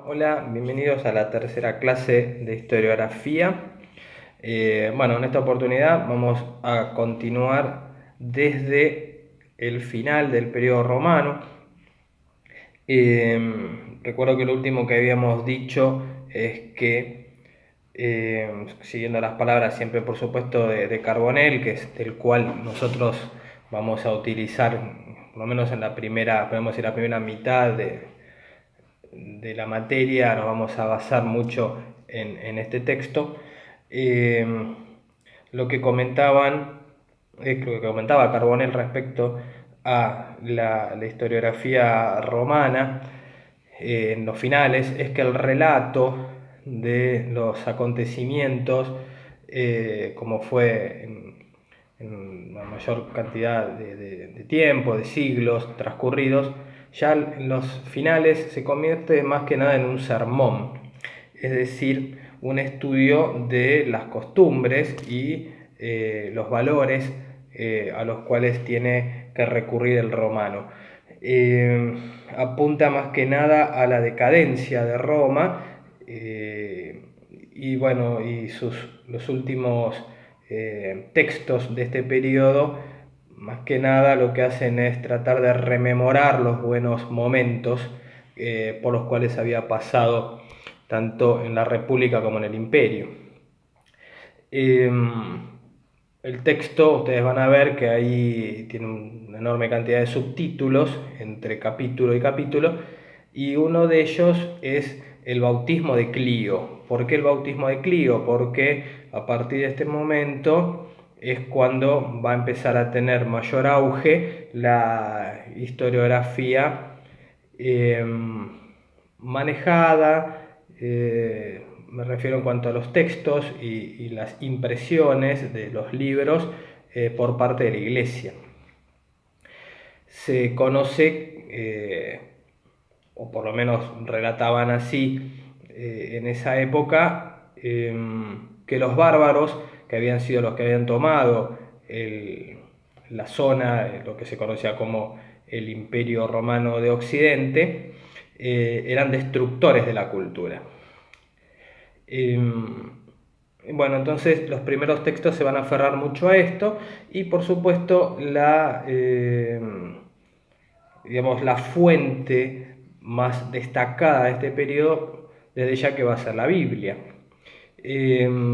Hola, bienvenidos a la tercera clase de historiografía. En esta oportunidad vamos a continuar desde el final del periodo romano. Recuerdo que lo último que habíamos dicho es que, siguiendo las palabras siempre por supuesto de Carbonell, que es del cual nosotros vamos a utilizar, por lo menos en la primera, podemos decir la primera mitad de la materia, nos vamos a basar mucho en este texto. Eh, lo que comentaban, lo que comentaba Carbonell respecto a la historiografía romana en los finales es que el relato de los acontecimientos, como fue en la mayor cantidad de tiempo, de siglos transcurridos, ya en los finales se convierte más que nada en un sermón, es decir, un estudio de las costumbres y los valores a los cuales tiene que recurrir el romano. Apunta más que nada a la decadencia de Roma los últimos textos de este periodo, más que nada lo que hacen es tratar de rememorar los buenos momentos por los cuales había pasado tanto en la República como en el Imperio. Eh, el texto, ustedes van a ver que ahí tiene una enorme cantidad de subtítulos entre capítulo y capítulo, y uno de ellos es el bautismo de Clio. ¿Por qué el bautismo de Clio? Porque a partir de este momento es cuando va a empezar a tener mayor auge la historiografía eh, manejada, me refiero en cuanto a los textos y las impresiones de los libros por parte de la Iglesia. Se conoce, o por lo menos relataban así en esa época, que los bárbaros, que habían sido los que habían tomado la zona, lo que se conocía como el Imperio Romano de Occidente, eran destructores de la cultura. Entonces los primeros textos se van a aferrar mucho a esto y por supuesto la fuente más destacada de este periodo, desde ya que va a ser la Biblia.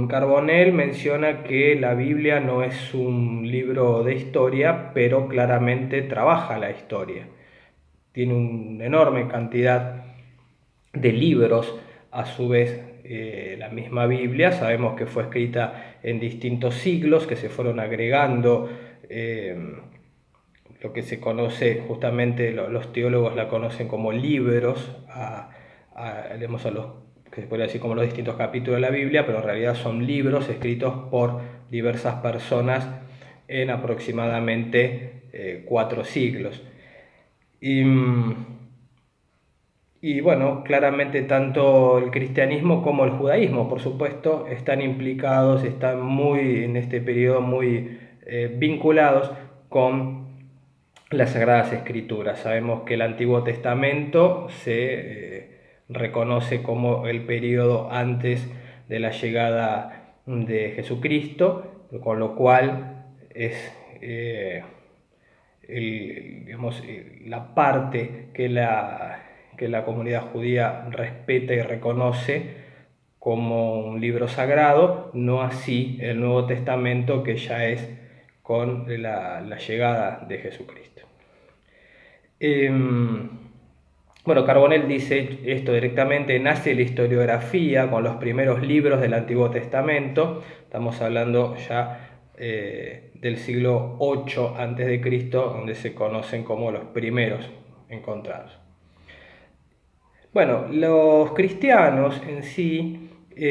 Carbonell menciona que la Biblia no es un libro de historia, pero claramente trabaja la historia. Tiene una enorme cantidad de libros, a su vez la misma Biblia, sabemos que fue escrita en distintos siglos, que se fueron agregando lo que se conoce, justamente los teólogos la conocen como libros, a los que se podría decir como los distintos capítulos de la Biblia, pero en realidad son libros escritos por diversas personas en aproximadamente 4 siglos. Y, claramente tanto el cristianismo como el judaísmo, por supuesto, están implicados, están muy en este periodo muy vinculados con las Sagradas Escrituras. Sabemos que el Antiguo Testamento se reconoce como el periodo antes de la llegada de Jesucristo, con lo cual es la parte que la comunidad judía respeta y reconoce como un libro sagrado, no así el Nuevo Testamento, que ya es con la llegada de Jesucristo. Carbonell dice esto directamente: nace la historiografía con los primeros libros del Antiguo Testamento. Estamos hablando ya del siglo 8 a.C., donde se conocen como los primeros encontrados. Bueno, los cristianos en sí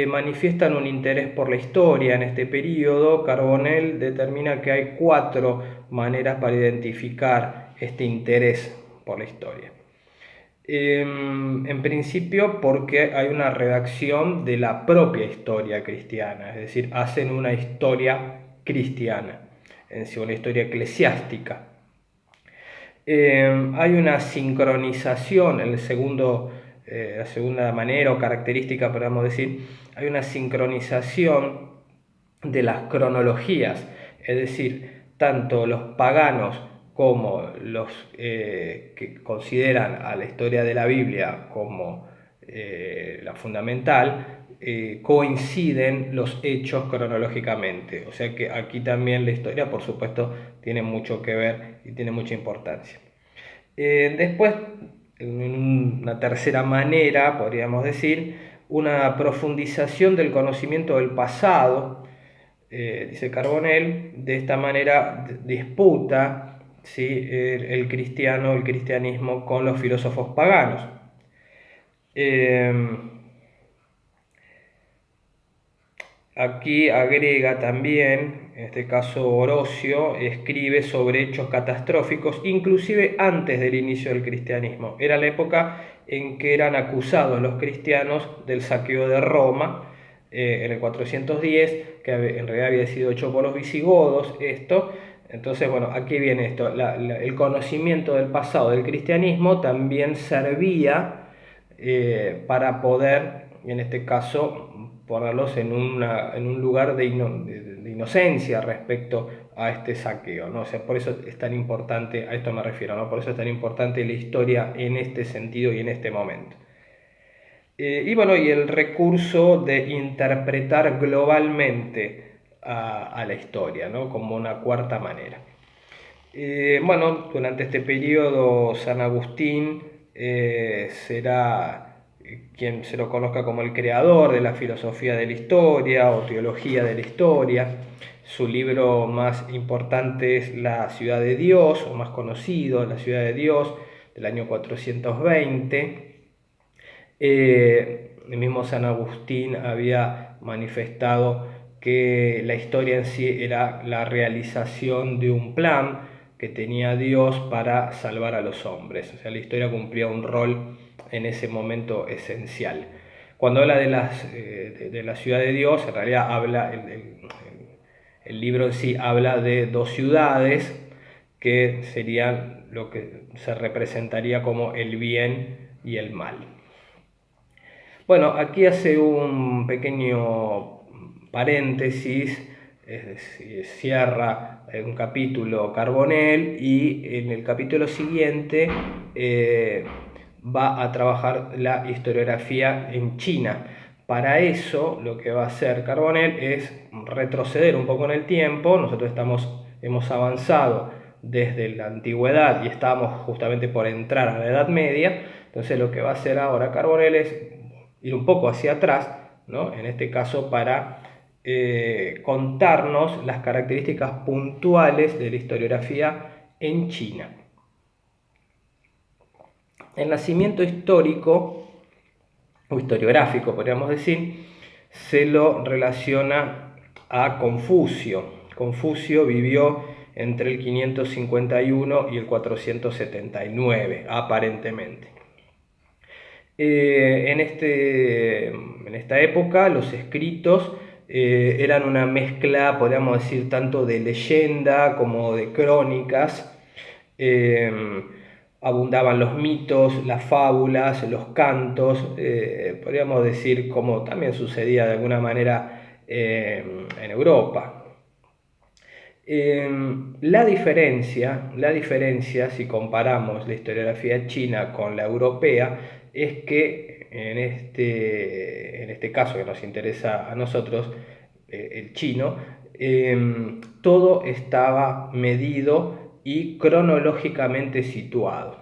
manifiestan un interés por la historia en este periodo. Carbonell determina que hay 4 maneras para identificar este interés por la historia. En principio porque hay una redacción de la propia historia cristiana, es decir, hacen una historia cristiana, en sí, una historia eclesiástica. Hay una sincronización, el segundo la segunda manera o característica, podemos decir, hay una sincronización de las cronologías, es decir, tanto los paganos como los que consideran a la historia de la Biblia como la fundamental, coinciden los hechos cronológicamente. O sea que aquí también la historia, por supuesto, tiene mucho que ver y tiene mucha importancia. Después, en una tercera manera, podríamos decir, una profundización del conocimiento del pasado, dice Carbonell. De esta manera disputa, ¿sí?, el cristiano, el cristianismo con los filósofos paganos. Aquí agrega también, en este caso Orocio, escribe sobre hechos catastróficos, inclusive antes del inicio del cristianismo. Era la época en que eran acusados los cristianos del saqueo de Roma, en el 410, que en realidad había sido hecho por los visigodos, esto. Entonces, bueno, aquí viene esto. El conocimiento del pasado del cristianismo también servía para poder, en este caso, ponerlos en un lugar de inocencia respecto a este saqueo, ¿no? O sea, por eso es tan importante, a esto me refiero, ¿no? Por eso es tan importante la historia en este sentido y en este momento. Y bueno, y el recurso de interpretar globalmente a la historia, ¿no?, como una cuarta manera. Bueno, durante este periodo San Agustín será quien se lo conozca como el creador de la filosofía de la historia o teología de la historia. Su libro más importante es La ciudad de Dios, o más conocido, La ciudad de Dios, del año 420. El mismo San Agustín había manifestado que la historia en sí era la realización de un plan que tenía Dios para salvar a los hombres. O sea, la historia cumplía un rol en ese momento esencial. Cuando habla de la ciudad de Dios, en realidad habla, el libro en sí habla de dos ciudades que serían lo que se representaría como el bien y el mal. Bueno, aquí hace un pequeño paréntesis, es decir, cierra un capítulo Carbonell y en el capítulo siguiente va a trabajar la historiografía en China. Para eso lo que va a hacer Carbonell es retroceder un poco en el tiempo. Nosotros hemos avanzado desde la antigüedad y estamos justamente por entrar a la Edad Media. Entonces lo que va a hacer ahora Carbonell es ir un poco hacia atrás, ¿no?, en este caso para contarnos las características puntuales de la historiografía en China. El nacimiento histórico o historiográfico, podríamos decir, se lo relaciona a Confucio. Confucio vivió entre el 551 y el 479, aparentemente. En esta época los escritos eran una mezcla, podríamos decir, tanto de leyenda como de crónicas. Abundaban los mitos, las fábulas, los cantos, podríamos decir, como también sucedía de alguna manera en Europa. La diferencia, si comparamos la historiografía china con la europea, es que en este caso que nos interesa a nosotros, el chino, todo estaba medido y cronológicamente situado.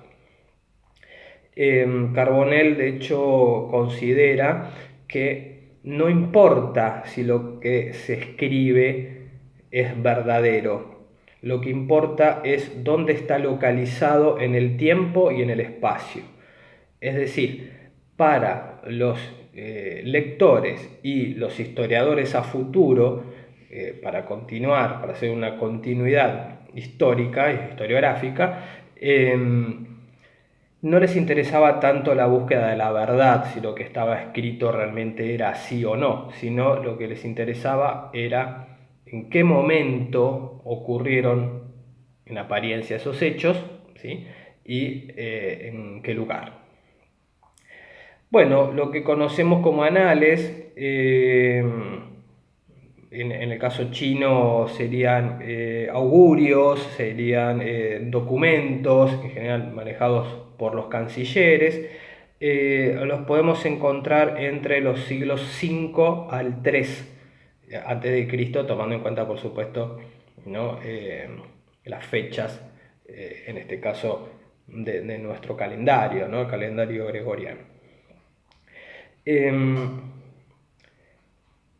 Carbonell, de hecho, considera que no importa si lo que se escribe es verdadero, lo que importa es dónde está localizado en el tiempo y en el espacio. Es decir, para los lectores y los historiadores a futuro, para continuar, para hacer una continuidad histórica y historiográfica, no les interesaba tanto la búsqueda de la verdad, si lo que estaba escrito realmente era así o no, sino lo que les interesaba era en qué momento ocurrieron en apariencia esos hechos, ¿sí?, y en qué lugar. Bueno, lo que conocemos como anales, en el caso chino serían augurios, serían documentos, en general manejados por los cancilleres. Los podemos encontrar entre los siglos 5 al 3 antes de Cristo, tomando en cuenta, por supuesto, ¿no? Las fechas, en este caso, de nuestro calendario, ¿no? El calendario gregoriano.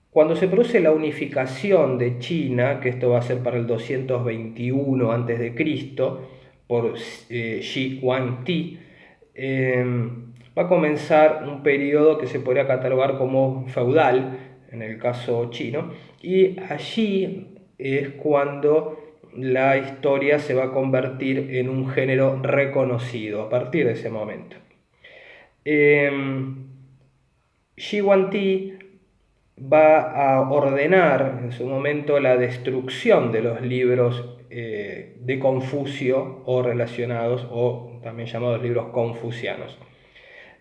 Cuando se produce la unificación de China, que esto va a ser para el 221 a.C., por Shi Huangdi, va a comenzar un periodo que se podría catalogar como feudal, en el caso chino, y allí es cuando la historia se va a convertir en un género reconocido a partir de ese momento. Shi Huangdi va a ordenar en su momento la destrucción de los libros de Confucio o relacionados o también llamados libros confucianos.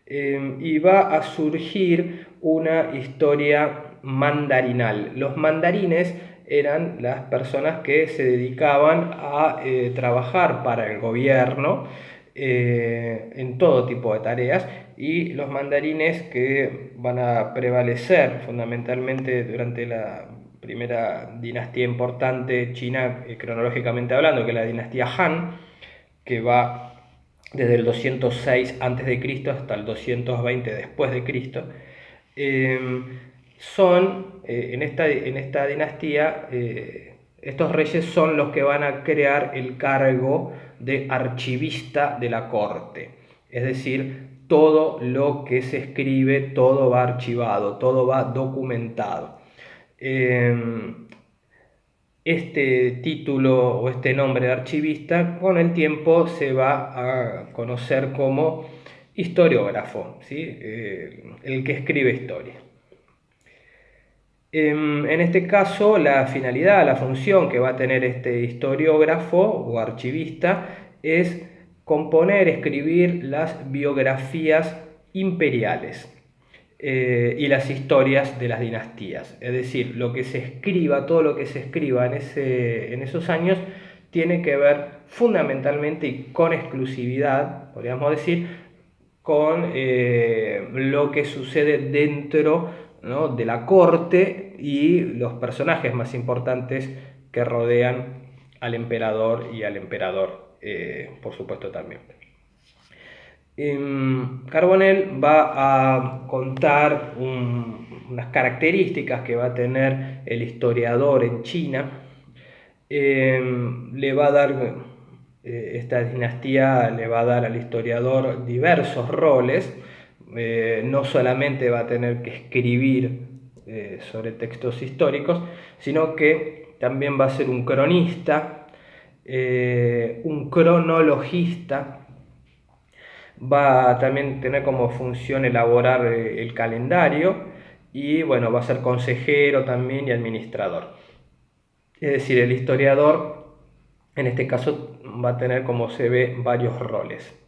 Y va a surgir una historia mandarinal. Los mandarines eran las personas que se dedicaban a trabajar para el gobierno en todo tipo de tareas, y los mandarines que van a prevalecer fundamentalmente durante la primera dinastía importante china, cronológicamente hablando, que es la dinastía Han, que va desde el 206 a.C. hasta el 220 después de Cristo. Son en esta dinastía, estos reyes son los que van a crear el cargo de archivista de la corte, es decir, todo lo que se escribe, todo va archivado, todo va documentado. Este título o este nombre de archivista con el tiempo se va a conocer como historiógrafo, ¿sí? El que escribe historia. En este caso, la finalidad, la función que va a tener este historiógrafo o archivista es componer, escribir las biografías imperiales y las historias de las dinastías. Es decir, lo que se escriba, todo lo que se escriba en esos años tiene que ver fundamentalmente y con exclusividad, podríamos decir, con lo que sucede dentro, ¿no?, de la corte y los personajes más importantes que rodean al emperador y al emperador, por supuesto también. Carbonell va a contar unas características que va a tener el historiador en China. Le va a dar, esta dinastía le va a dar al historiador diversos roles. No solamente va a tener que escribir sobre textos históricos, sino que también va a ser un cronista, un cronologista. Va a también tener como función elaborar el calendario y bueno, va a ser consejero también y administrador. Es decir, el historiador en este caso va a tener, como se ve, varios roles.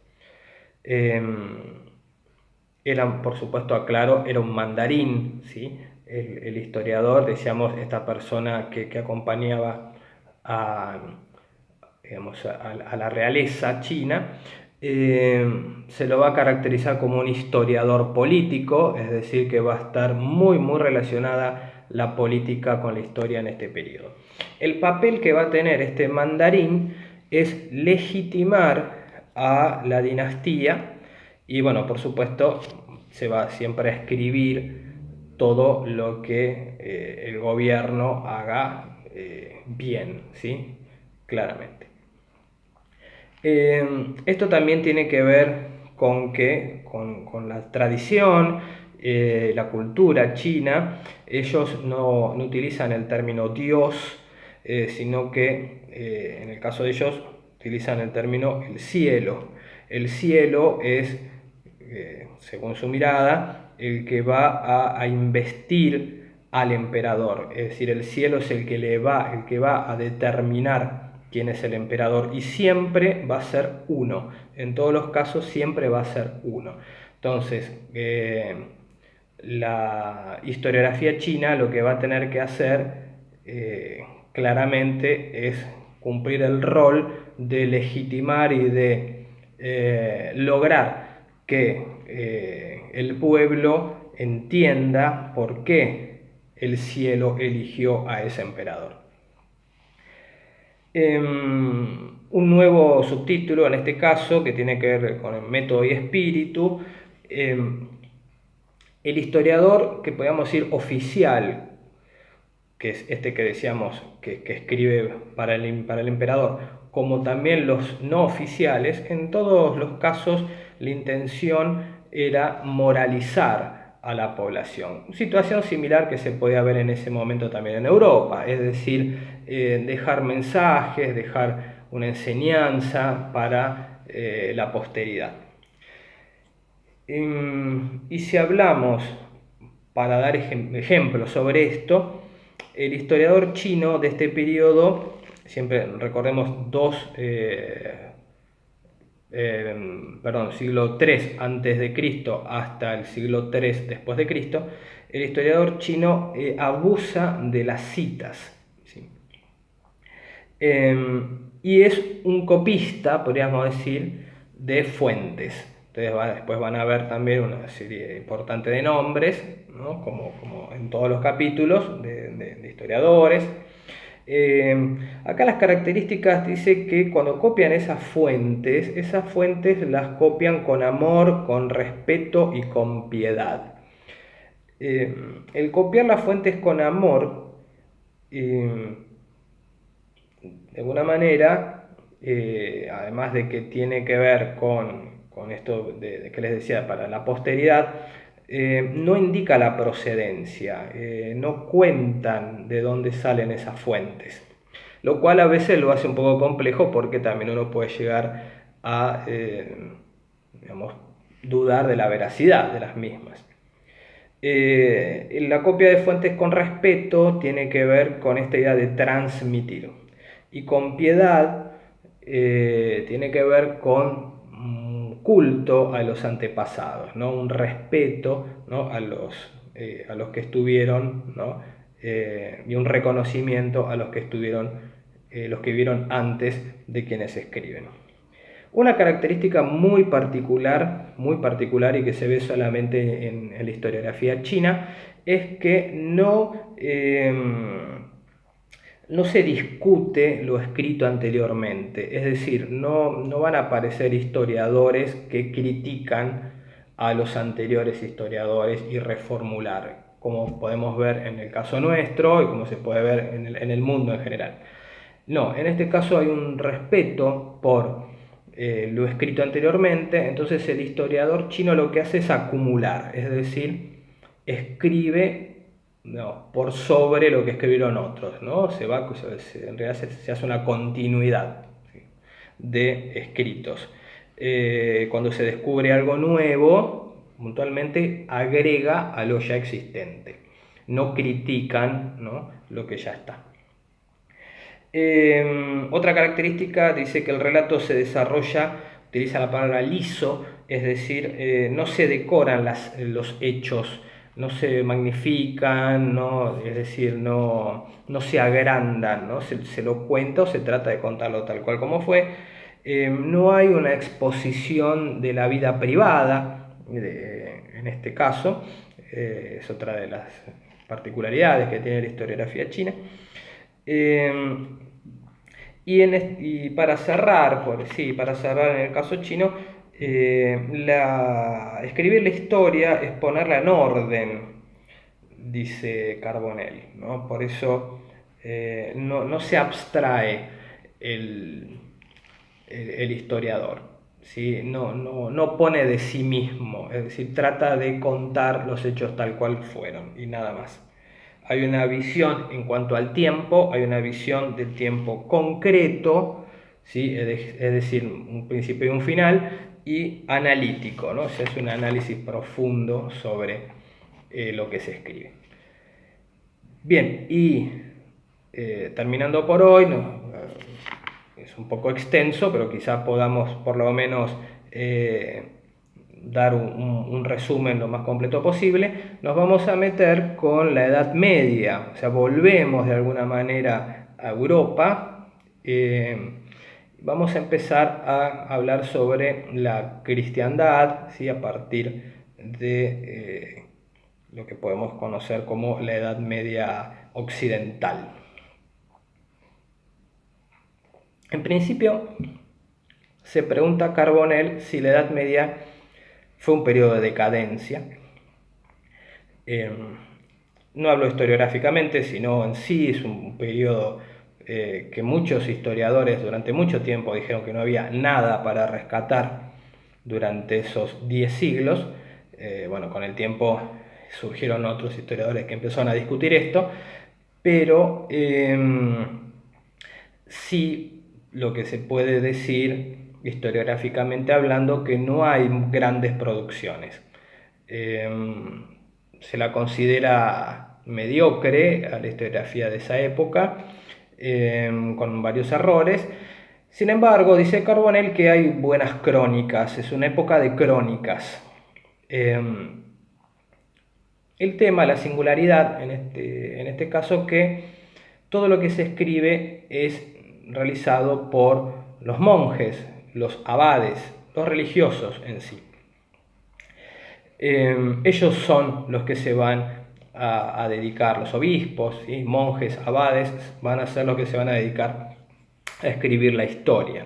Era, por supuesto, aclaro, era un mandarín, ¿sí? El historiador, decíamos, esta persona que acompañaba a, digamos, a la realeza china, se lo va a caracterizar como un historiador político, es decir, que va a estar muy relacionada la política con la historia en este periodo. El papel que va a tener este mandarín es legitimar a la dinastía y, bueno, por supuesto, se va siempre a escribir todo lo que el gobierno haga bien, ¿sí? Claramente. Esto también tiene que ver con la tradición, la cultura china. Ellos no utilizan el término Dios, sino que en el caso de ellos utilizan el término el cielo. El cielo es, según su mirada, el que va a investir al emperador. Es decir, el cielo es el que va a determinar quién es el emperador, y siempre va a ser uno. En todos los casos siempre va a ser uno. Entonces, la historiografía china lo que va a tener que hacer claramente es cumplir el rol de legitimar y de lograr que el pueblo entienda por qué el cielo eligió a ese emperador. Un nuevo subtítulo en este caso que tiene que ver con el método y espíritu. El historiador que podríamos decir oficial, que es este que decíamos que escribe para el emperador, como también los no oficiales, en todos los casos la intención era moralizar a la población. Situación similar que se podía ver en ese momento también en Europa, es decir, dejar mensajes, dejar una enseñanza para la posteridad. Y si hablamos, para dar ejemplos sobre esto, el historiador chino de este periodo, siempre recordemos siglo III antes de Cristo hasta el siglo III después de Cristo, el historiador chino abusa de las citas, ¿sí? Y es un copista, podríamos decir, de fuentes. Entonces después van a ver también una serie importante de nombres, ¿no? como en todos los capítulos de historiadores. Acá las características dice que cuando copian esas fuentes las copian con amor, con respeto y con piedad. El copiar las fuentes con amor, de alguna manera, además de que tiene que ver con esto de que les decía para la posteridad, no indica la procedencia, no cuentan de dónde salen esas fuentes, lo cual a veces lo hace un poco complejo porque también uno puede llegar a digamos, dudar de la veracidad de las mismas. La copia de fuentes con respeto tiene que ver con esta idea de transmitir. Y con piedad tiene que ver con un culto a los antepasados, ¿no? Un respeto, ¿no? A los que estuvieron, ¿no? Y un reconocimiento a los que estuvieron, los que vivieron antes de quienes escriben. Una característica muy particular y que se ve solamente en la historiografía china es que no se discute lo escrito anteriormente, es decir, no van a aparecer historiadores que critican a los anteriores historiadores y reformular, como podemos ver en el caso nuestro y como se puede ver en el mundo en general. No, en este caso hay un respeto por lo escrito anteriormente, entonces el historiador chino lo que hace es acumular, es decir, escribe por sobre lo que escribieron otros, ¿no? En realidad se hace una continuidad, ¿sí? De escritos. Cuando se descubre algo nuevo, puntualmente agrega a lo ya existente, no critican, ¿no? Lo que ya está. Otra característica dice que el relato se desarrolla, utiliza la palabra liso, es decir, no se decoran los hechos, no se magnifican, ¿no? Es decir, no se agrandan, ¿no? Se lo cuenta o se trata de contarlo tal cual como fue. No hay una exposición de la vida privada, en este caso, es otra de las particularidades que tiene la historiografía china. Y para cerrar, para cerrar en el caso chino, escribir la historia es ponerla en orden, dice Carbonell, ¿no? Por eso no se abstrae el, el historiador, ¿sí? No pone de sí mismo, es decir, trata de contar los hechos tal cual fueron y nada más. Hay una visión en cuanto al tiempo, hay una visión del tiempo concreto, ¿sí? Es decir, un principio y un final, y analítico, ¿no? Se hace un análisis profundo sobre lo que se escribe. Bien, y terminando por hoy, es un poco extenso, pero quizá podamos por lo menos dar un resumen lo más completo posible, nos vamos a meter con la Edad Media, o sea, volvemos de alguna manera a Europa. Vamos a empezar a hablar sobre la cristiandad, ¿sí? A partir de lo que podemos conocer como la Edad Media occidental. En principio, se pregunta Carbonell si la Edad Media fue un periodo de decadencia. No hablo historiográficamente, sino en sí es un periodo que muchos historiadores durante mucho tiempo dijeron que no había nada para rescatar durante esos 10 siglos. Bueno, con el tiempo surgieron otros historiadores que empezaron a discutir esto, pero sí lo que se puede decir historiográficamente hablando que no hay grandes producciones. Se la considera mediocre a la historiografía de esa época, con varios errores. Sin embargo, dice Carbonell que hay buenas crónicas, es una época de crónicas. El tema, la singularidad en este caso, que todo lo que se escribe es realizado por los monjes, los abades, los religiosos en sí. Ellos son los que se van a dedicar, los obispos, ¿sí? Monjes, abades, van a ser los que se van a dedicar a escribir la historia.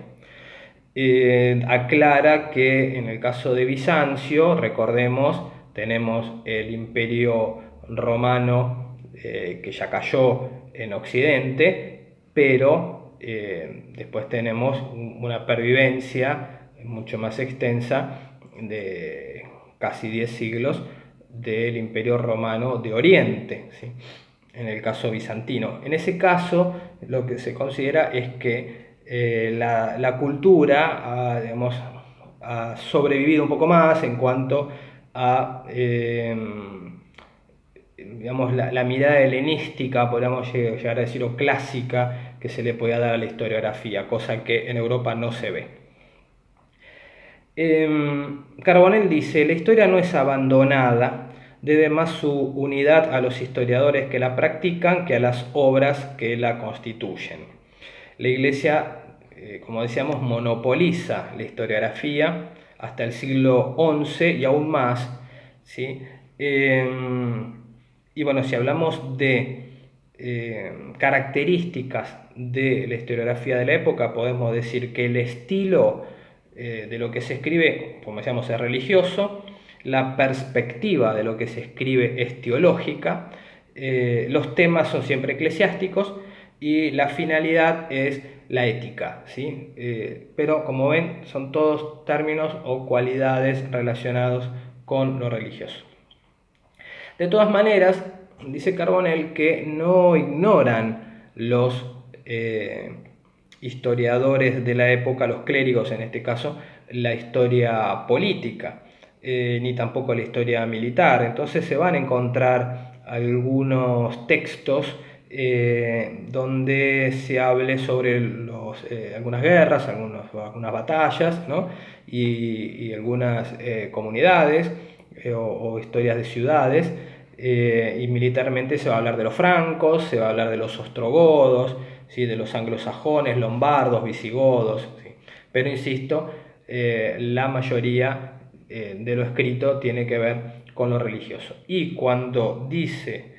Aclara que en el caso de Bizancio, recordemos, tenemos el imperio romano que ya cayó en Occidente, pero después tenemos una pervivencia mucho más extensa de casi 10 siglos del imperio romano de Oriente, ¿sí? En el caso bizantino. En ese caso, lo que se considera es que la cultura digamos, ha sobrevivido un poco más en cuanto a digamos, la mirada helenística, podríamos llegar a decir, o clásica, que se le podía dar a la historiografía, cosa que en Europa no se ve. Carbonell dice: la historia no es abandonada, debe más su unidad a los historiadores que la practican que a las obras que la constituyen. La Iglesia, como decíamos, monopoliza la historiografía hasta el siglo XI y aún más, ¿sí? Y bueno, si hablamos de características de la historiografía de la época, podemos decir que el estilo de lo que se escribe, como decíamos, es religioso, la perspectiva de lo que se escribe es teológica, los temas son siempre eclesiásticos y la finalidad es la ética, ¿sí? Pero como ven, son todos términos o cualidades relacionados con lo religioso. De todas maneras, dice Carbonell que no ignoran los historiadores de la época, los clérigos en este caso, la historia política, ni tampoco la historia militar. Entonces se van a encontrar algunos textos donde se hable sobre algunas guerras, algunas batallas, ¿no? y algunas comunidades o historias de ciudades. Y militarmente se va a hablar de los francos, se va a hablar de los ostrogodos, ¿sí? De los anglosajones, lombardos, visigodos, ¿sí? Pero insisto, la mayoría de lo escrito tiene que ver con lo religioso. Y cuando dice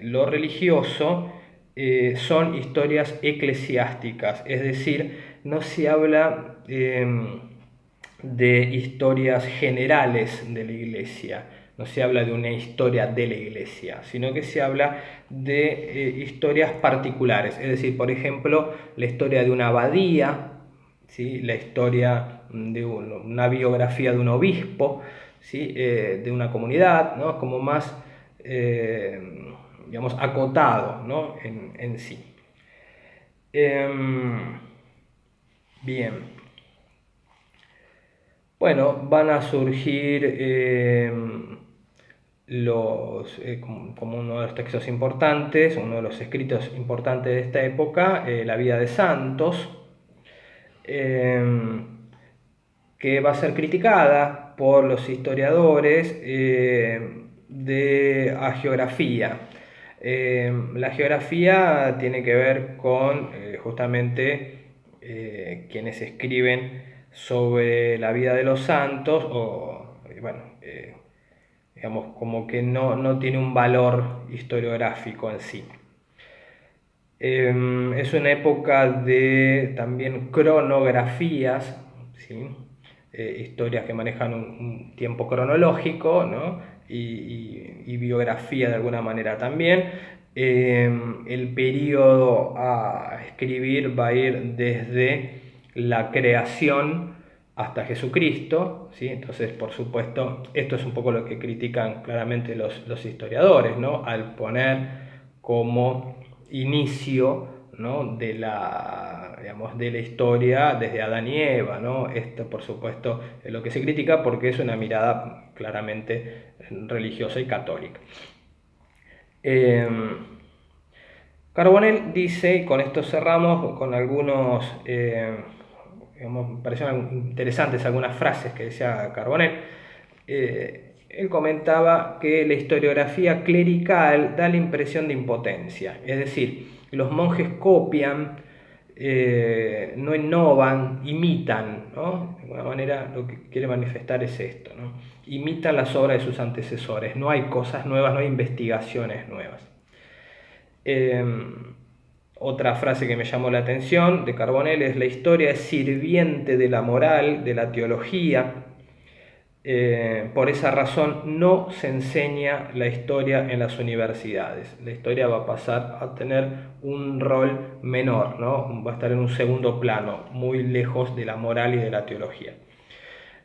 lo religioso, son historias eclesiásticas, es decir, no se habla de historias generales de la Iglesia, no se habla de una historia de la Iglesia, sino que se habla de historias particulares, es decir, por ejemplo, la historia de una abadía, ¿sí? La historia de una biografía de un obispo, ¿sí? De una comunidad, ¿no? Como más, digamos, acotado, ¿no? en sí. Bien. Bueno, van a surgir como uno de los textos importantes, uno de los escritos importantes de esta época, la vida de santos, que va a ser criticada por los historiadores de hagiografía. La geografía tiene que ver con justamente quienes escriben sobre la vida de los santos o, bueno, digamos, como que no tiene un valor historiográfico en sí. Es una época de también cronografías, ¿sí? Historias que manejan un tiempo cronológico, ¿no? y biografía de alguna manera también. El periodo a escribir va a ir desde la creación hasta Jesucristo, ¿sí? Entonces, por supuesto, esto es un poco lo que critican claramente los historiadores, ¿no? Al poner como inicio, ¿no? digamos, de la historia desde Adán y Eva, ¿no? Esto, por supuesto, es lo que se critica porque es una mirada claramente religiosa y católica. Carbonell dice, y con esto cerramos con algunos, digamos, me parecieron interesantes algunas frases que decía Carbonell. Él comentaba que la historiografía clerical da la impresión de impotencia, es decir, los monjes copian, no innovan, imitan, ¿no? De alguna manera lo que quiere manifestar es esto, ¿no? Imitan las obras de sus antecesores, no hay cosas nuevas, no hay investigaciones nuevas. Otra frase que me llamó la atención de Carbonell es: la historia es sirviente de la moral, de la teología. Por esa razón no se enseña la historia en las universidades. La historia va a pasar a tener un rol menor, ¿no? Va a estar en un segundo plano, muy lejos de la moral y de la teología.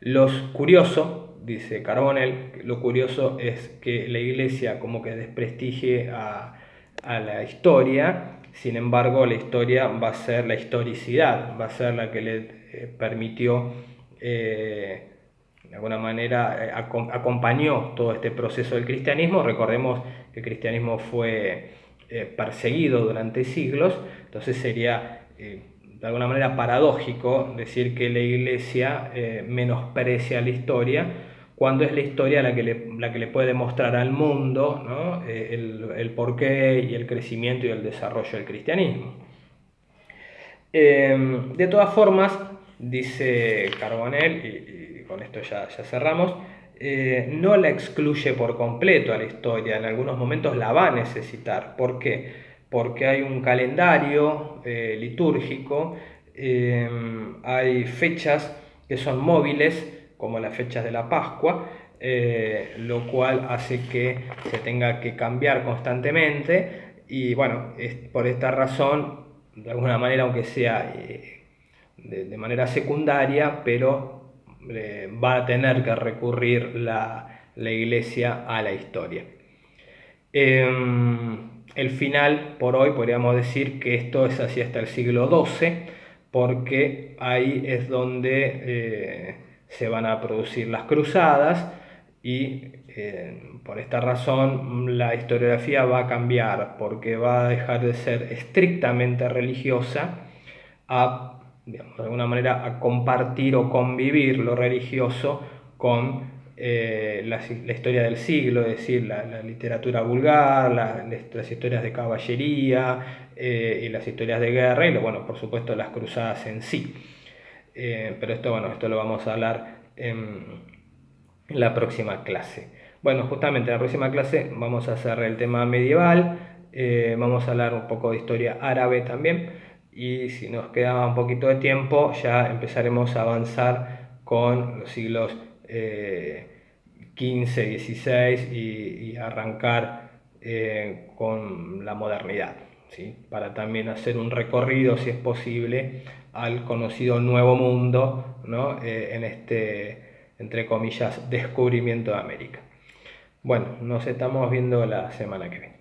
Lo curioso, dice Carbonell, lo curioso es que la Iglesia como que desprestigie a la historia. Sin embargo, la historia va a ser la historicidad, va a ser la que le permitió, de alguna manera, acompañó todo este proceso del cristianismo. Recordemos que el cristianismo fue perseguido durante siglos, entonces sería de alguna manera paradójico decir que la Iglesia menosprecia la historia, cuando es la historia la que le puede mostrar al mundo, ¿no? el porqué y el crecimiento y el desarrollo del cristianismo. De todas formas, dice Carbonell, y con esto ya cerramos, no la excluye por completo a la historia, en algunos momentos la va a necesitar. ¿Por qué? Porque hay un calendario litúrgico, hay fechas que son móviles, como las fechas de la Pascua, lo cual hace que se tenga que cambiar constantemente, y bueno, por esta razón, de alguna manera, aunque sea de manera secundaria, pero va a tener que recurrir la Iglesia a la historia. El final, por hoy, podríamos decir que esto es así hasta el siglo XII, porque ahí es donde se van a producir las cruzadas, y por esta razón la historiografía va a cambiar, porque va a dejar de ser estrictamente religiosa a, digamos, de alguna manera, a compartir o convivir lo religioso con la historia del siglo, es decir, la literatura vulgar, las historias de caballería, y las historias de guerra, y bueno, por supuesto, las cruzadas en sí. Pero esto lo vamos a hablar en la próxima clase. Bueno, justamente en la próxima clase vamos a hacer el tema medieval, vamos a hablar un poco de historia árabe también, y si nos queda un poquito de tiempo ya empezaremos a avanzar con los siglos XV, XVI, y arrancar con la modernidad, ¿sí? Para también hacer un recorrido, si es posible, al conocido Nuevo Mundo, ¿no? En este, entre comillas, descubrimiento de América. Bueno, nos estamos viendo la semana que viene.